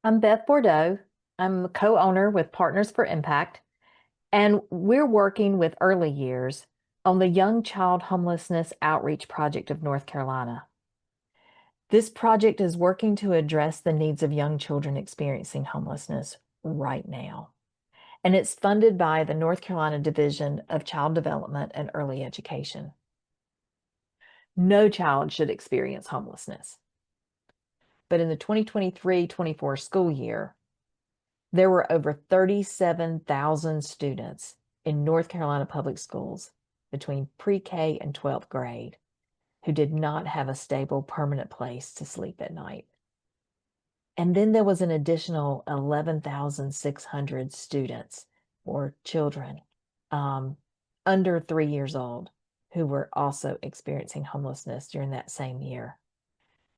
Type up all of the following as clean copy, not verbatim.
I'm Beth Bordeaux. I'm a co-owner with Partners for Impact, and we're working with early years on the Young Child Homelessness Outreach Project of North Carolina. This project is working to address the needs of young children experiencing homelessness right now. And it's funded by the North Carolina Division of Child Development and Early Education. No child should experience homelessness. But in the 2023-24 school year, there were over 37,000 students in North Carolina public schools between pre-K and 12th grade who did not have a stable, permanent place to sleep at night. And then there was an additional 11,600 students or children under 3 years old who were also experiencing homelessness during that same year.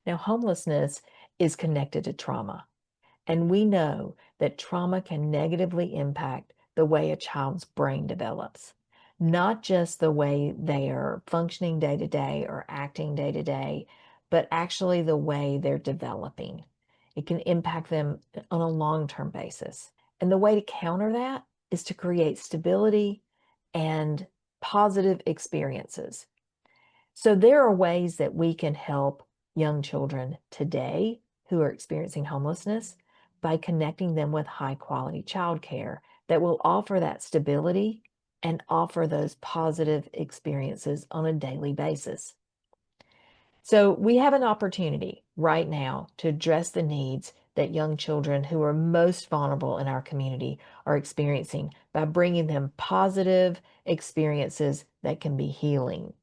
Now, homelessness is connected to trauma. And we know that trauma can negatively impact the way a child's brain develops, not just the way they are functioning day to day or acting day to day, but actually the way they're developing. It can impact them on a long-term basis. And the way to counter that is to create stability and positive experiences. So there are ways that we can help young children today who are experiencing homelessness by connecting them with high quality childcare that will offer that stability and offer those positive experiences on a daily basis. So we have an opportunity right now to address the needs that young children who are most vulnerable in our community are experiencing by bringing them positive experiences that can be healing.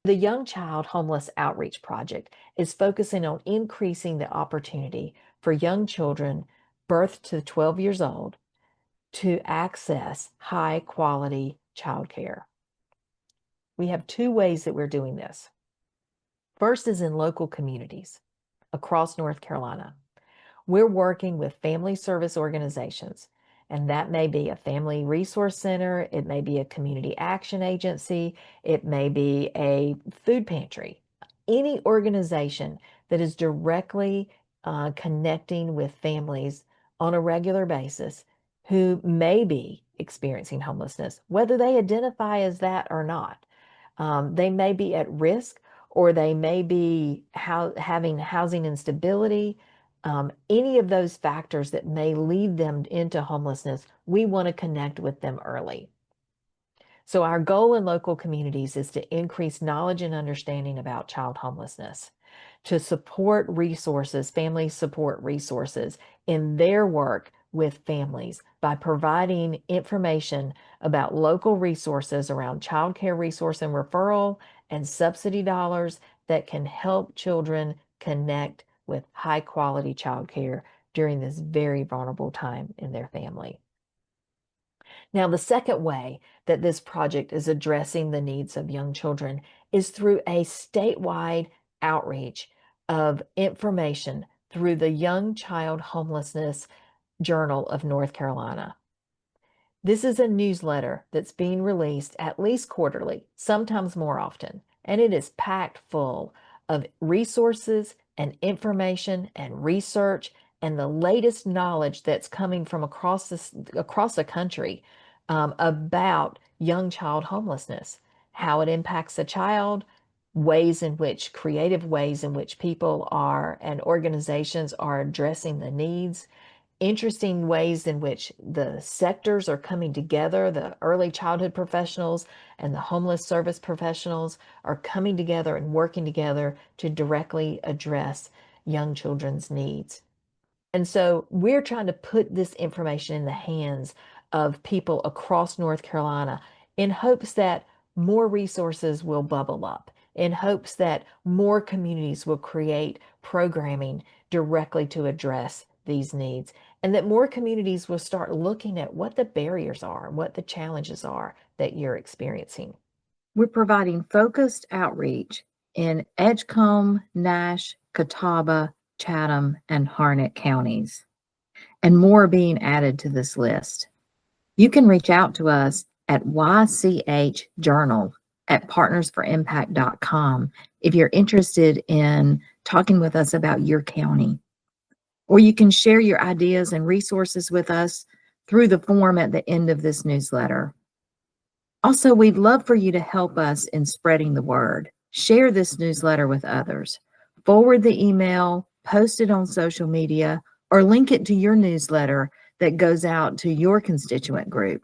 The Young Child Homeless Outreach Project is focusing on increasing the opportunity for young children birth to 12 years old to access high quality childcare. We have two ways that we're doing this. First is in local communities across North Carolina. We're working with family service organizations, and that may be a family resource center, it may be a community action agency, it may be a food pantry, any organization that is directly connecting with families on a regular basis who may be experiencing homelessness, whether they identify as that or not. They may be at risk, or they may be having housing instability. Any of those factors that may lead them into homelessness, we want to connect with them early. So our goal in local communities is to increase knowledge and understanding about child homelessness, to support resources, family support resources in their work with families by providing information about local resources around child care resource and referral and subsidy dollars that can help children connect with high quality child care during this very vulnerable time in their family. Now, the second way that this project is addressing the needs of young children is through a statewide outreach of information through the Young Child Homelessness Journal of North Carolina. This is a newsletter that's being released at least quarterly, sometimes more often, and it is packed full of resources and information and research and the latest knowledge that's coming from across the country about young child homelessness, how it impacts a child, creative ways in which people are and organizations are addressing the needs, interesting ways in which the sectors are coming together. The early childhood professionals and the homeless service professionals are coming together and working together to directly address young children's needs. And so we're trying to put this information in the hands of people across North Carolina in hopes that more resources will bubble up, in hopes that more communities will create programming directly to address these needs, and that more communities will start looking at what the barriers are, what the challenges are that you're experiencing. We're providing focused outreach in Edgecombe, Nash, Catawba, Chatham, and Harnett counties, and more are being added to this list. You can reach out to us at ychjournal@partnersforimpact.com if you're interested in talking with us about your county. Or you can share your ideas and resources with us through the form at the end of this newsletter. Also, we'd love for you to help us in spreading the word. Share this newsletter with others. Forward the email, post it on social media, or link it to your newsletter that goes out to your constituent group.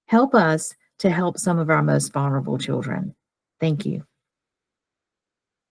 Help us to help some of our most vulnerable children. Thank you.